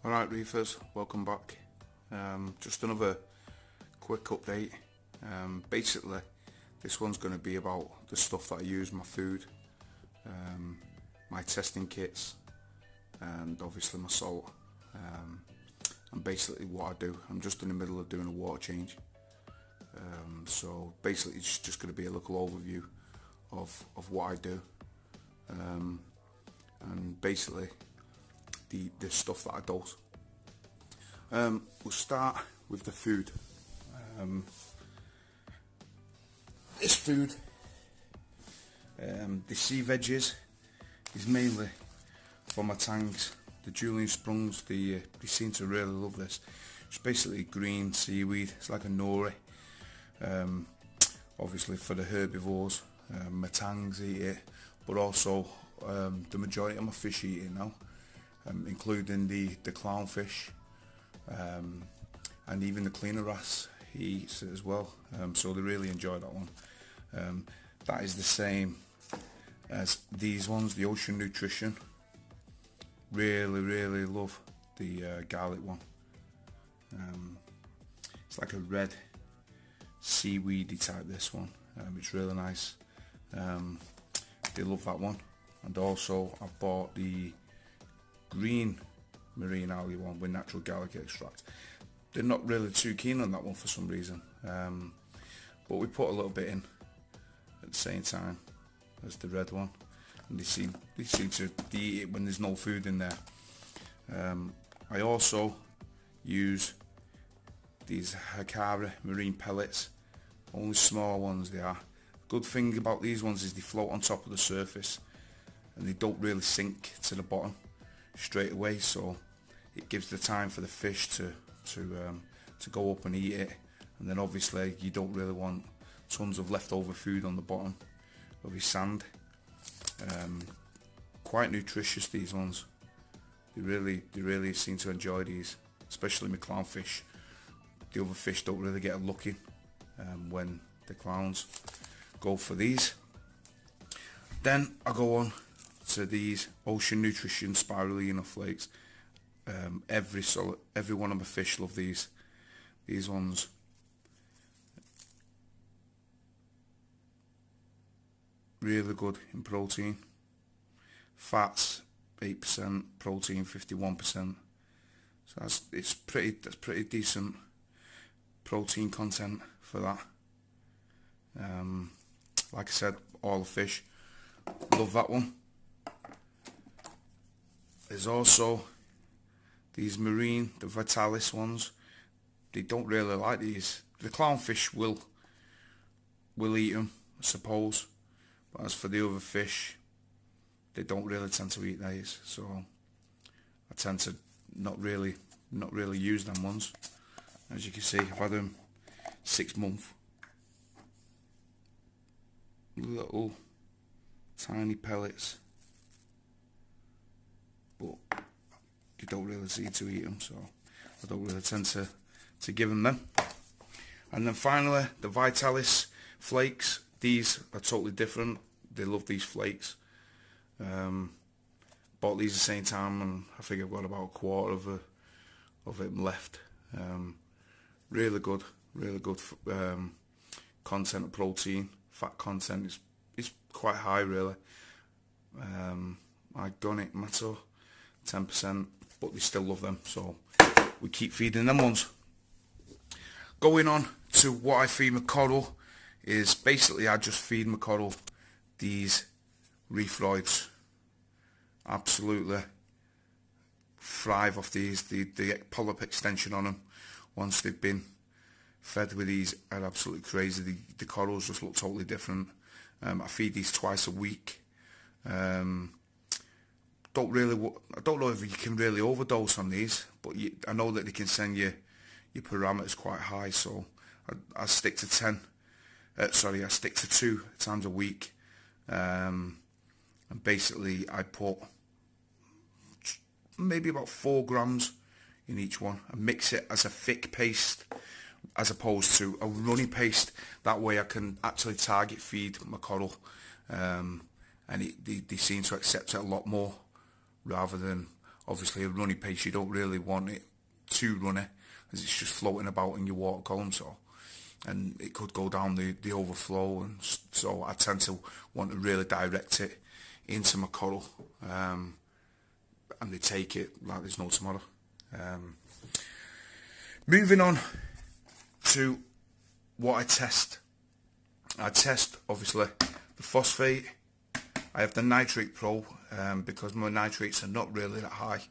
Alright reefers, welcome back. Just another quick update. Basically this one's going to be about the stuff that I use, my food, my testing kits, and obviously my salt, and basically what I do. I'm just in the middle of doing a water change, so basically it's just going to be a little overview of what I do, and basically the stuff that I dose. We'll start with the food. This food, the sea veggies, is mainly for my tanks. The Julian Sprungs, they seem to really love this. It's basically green seaweed. It's like a nori. Obviously for the herbivores, my tangs eat it, but also the majority of my fish eat it now, including the clownfish, and even the cleaner wrasse, he eats it as well. So they really enjoy that one. That is the same as these ones, the Ocean Nutrition. Really love the garlic one. It's like a red seaweedy type, this one. It's really nice. They love that one. And also I've bought the green marine algae one with natural garlic extract. They're not really too keen on that one for some reason, but we put a little bit in at the same time as the red one, and they seem to eat it when there's no food in there. I also use these Hakari marine pellets, only small ones they are. Good thing about these ones is they float on top of the surface and they don't really sink to the bottom straight away, so it gives the time for the fish to go up and eat it. And then obviously you don't really want tons of leftover food on the bottom of your sand. Quite nutritious, these ones. They really seem to enjoy these, especially my clownfish. The other fish don't really get a look in when the clowns go for these. Then I go on to these Ocean Nutrition spirulina flakes. Every one of my fish love these. These ones, really good in protein. Fats 8%, protein 51%. So that's pretty decent protein content for that. Like I said, all the fish love that one. There's also these marine, the Vitalis ones. They don't really like these. The clownfish will eat them, I suppose, but as for the other fish, they don't really tend to eat these. So I tend to not really use them ones. As you can see, I've had them 6 months. Little tiny pellets, but you don't really seem to eat them, so I don't really tend to give them. And then finally, the Vitalis flakes. These are totally different. They love these flakes. Bought these at the same time, and I think I've got about a quarter of it left. Really good content of protein. Fat content is quite high, really. Organic matter 10%, but they still love them, so we keep feeding them ones. Going on to what I feed my coral is basically I just feed my coral these reefroids. Absolutely thrive off these. The polyp extension on them, once they've been fed with these, are absolutely crazy. The corals just look totally different. I feed these twice a week. I don't know if you can really overdose on these, but I know that they can send your parameters quite high, so I stick to I stick to 2 times a week, and basically I put maybe about 4 grams in each one and mix it as a thick paste as opposed to a runny paste. That way I can actually target feed my coral, and they seem to accept it a lot more rather than obviously a runny paste, you don't really want it too runny, as it's just floating about in your water column, so, and it could go down the overflow, and so I tend to want to really direct it into my coral, and they take it like there's no tomorrow. Moving on to what I test. I test obviously the phosphate. I have the nitrate pro, because my nitrates are not really that high,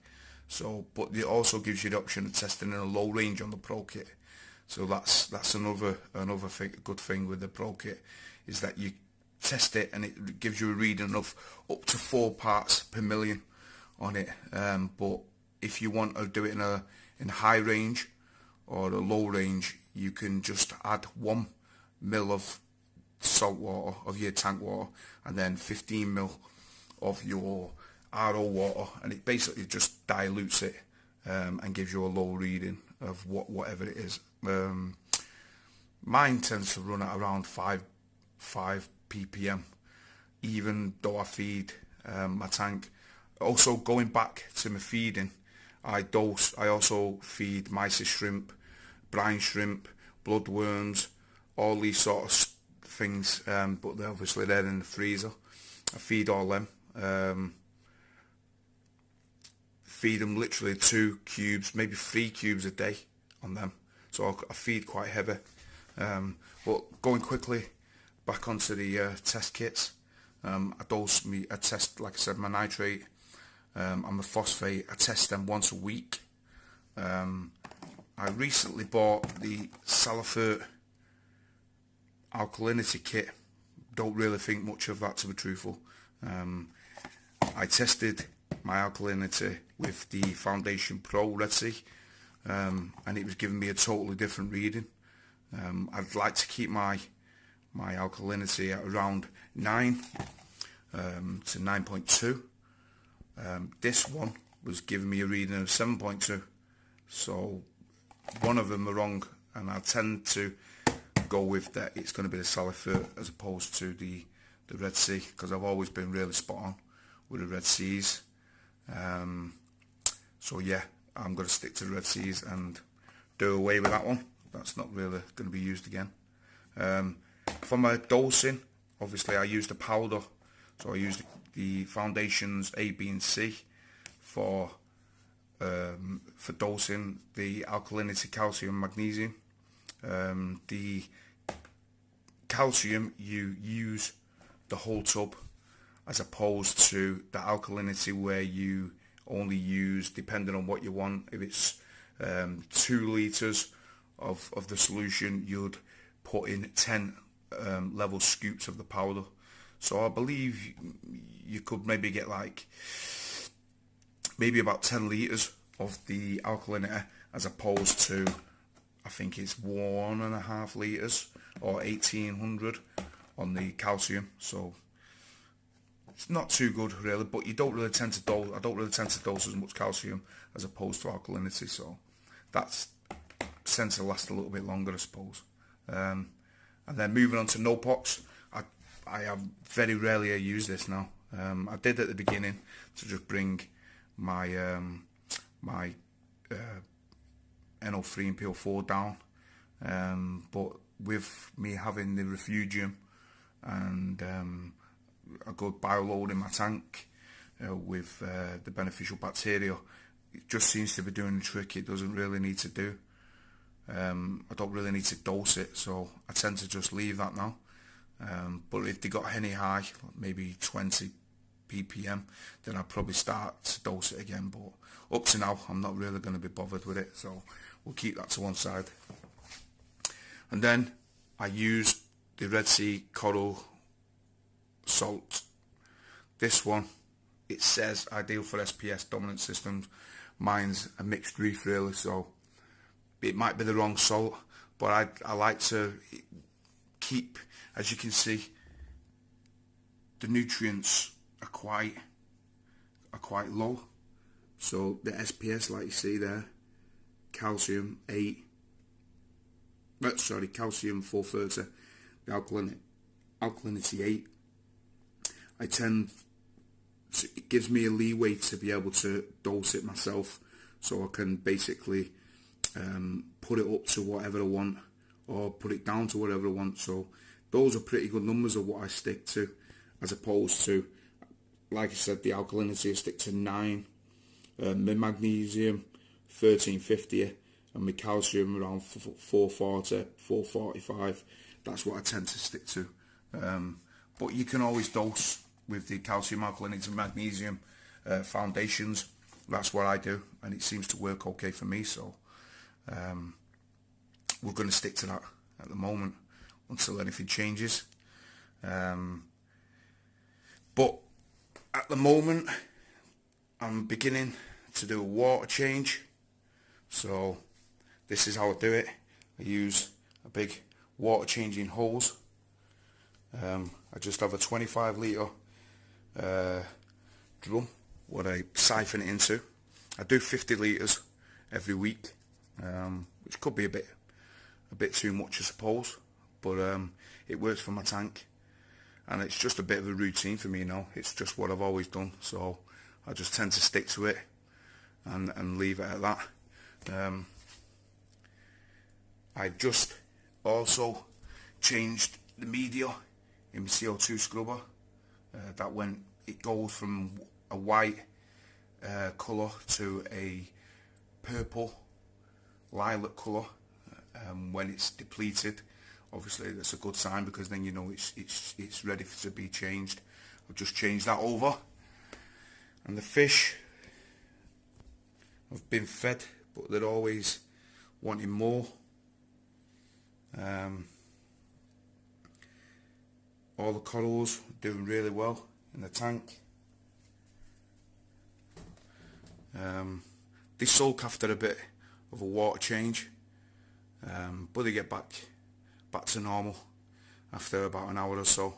so, but it also gives you the option of testing in a low range on the pro kit. So that's another thing, good thing with the pro kit, is that you test it and it gives you a reading of up to 4 parts per million on it. But if you want to do it in a high range or a low range, you can just add 1 mil of salt water, of your tank water, and then 15 mil of your RO water, and it basically just dilutes it, and gives you a low reading of whatever it is. Mine tends to run at around 5 ppm, even though I feed my tank. Also, going back to my feeding, I also feed mysis shrimp, brine shrimp, bloodworms, all these sort of things, but they're in the freezer. I feed all them. Feed them literally 2 cubes, maybe 3 cubes a day on them. So I feed quite heavy. But going quickly back onto the test kits, I test, like I said, my nitrate and my phosphate. I test them once a week. I recently bought the Salifert alkalinity kit. Don't really think much of that, to be truthful. I tested my alkalinity with the Foundation Pro Red Sea, and it was giving me a totally different reading. I'd like to keep my alkalinity at around 9 to 9.2. This one was giving me a reading of 7.2, so one of them are wrong, and I tend to go with that it's going to be the Salifert as opposed to the Red Sea, because I've always been really spot on with the Red Seas. So yeah, I'm going to stick to the Red Seas and do away with that one. That's not really going to be used again. For my dosing, obviously I use the powder, so I use the Foundations A, B and C for dosing the alkalinity, calcium, magnesium. The calcium, you use the whole tub, as opposed to the alkalinity where you only use, depending on what you want, if it's 2 litres of the solution, you'd put in 10 level scoops of the powder. So I believe you could maybe get like about 10 litres of the alkalinity, as opposed to, I think it's 1.5 litres or 1800 on the calcium. So it's not too good really, but you don't really tend to dose. I don't really tend to dose as much calcium as opposed to alkalinity, so that's tends to last a little bit longer, I suppose. And then moving on to no-pox, I have very rarely use this now. I did at the beginning to just bring my my NO3 and PO4 down, but with me having the refugium and a good bioload in my tank with the beneficial bacteria, it just seems to be doing the trick. It doesn't really need to do. I don't really need to dose it, so I tend to just leave that now. But if they got any high, maybe 20 ppm, then I'll probably start to dose it again. But up to now, I'm not really going to be bothered with it, so we'll keep that to one side. And then I use the Red Sea Coral Salt. This one, it says ideal for SPS dominant systems. Mine's a mixed reef really, so it might be the wrong salt, but I like to keep, as you can see, the nutrients are quite low. So the SPS, like you see there, calcium 8, calcium 430, the alkalinity 8. I tend it gives me a leeway to be able to dose it myself, so I can basically put it up to whatever I want or put it down to whatever I want. So those are pretty good numbers of what I stick to, as opposed to, like I said, the alkalinity I stick to 9, my magnesium 1350, and my calcium around 440, 445. That's what I tend to stick to. But you can always dose with the calcium, alkalinity and magnesium foundations. That's what I do, and it seems to work okay for me. So we're going to stick to that at the moment until anything changes. But at the moment I'm beginning to do a water change. So this is how I do it. I use a big water changing hose. I just have a 25 litre drum what I siphon it into. I do 50 litres every week, which could be a bit too much, I suppose, but it works for my tank, and it's just a bit of a routine for me now. It's just what I've always done, so I just tend to stick to it and leave it at that. I've just also changed the media in my CO2 scrubber. It goes from a white colour to a purple lilac colour when it's depleted. Obviously that's a good sign, because then you know it's ready to be changed. I've just changed that over, and the fish have been fed, but they're always wanting more. All the corals are doing really well in the tank. They sulk after a bit of a water change, but they get back to normal after about an hour or so.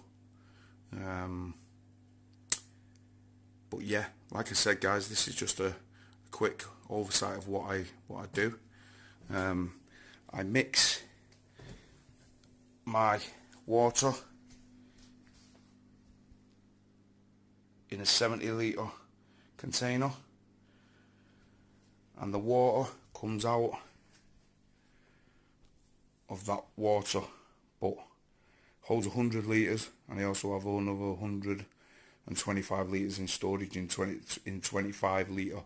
But yeah, like I said, guys, this is just a quick oversight of what I do. I mix my water in a 70 litre container, and the water comes out of that water but holds 100 litres, and I also have another 125 litres in storage in 25 litre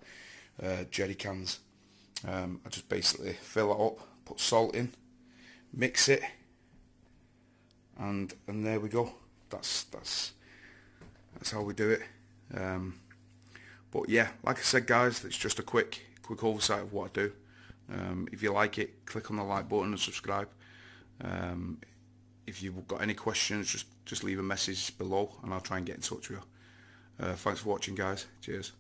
jerry cans. I just basically fill it up, put salt in, mix it, and there we go. That's how we do it. But yeah, like I said, guys, it's just a quick oversight of what I do. If you like it, click on the like button and subscribe. If you've got any questions, just leave a message below and I'll try and get in touch with you. Thanks for watching, guys. Cheers.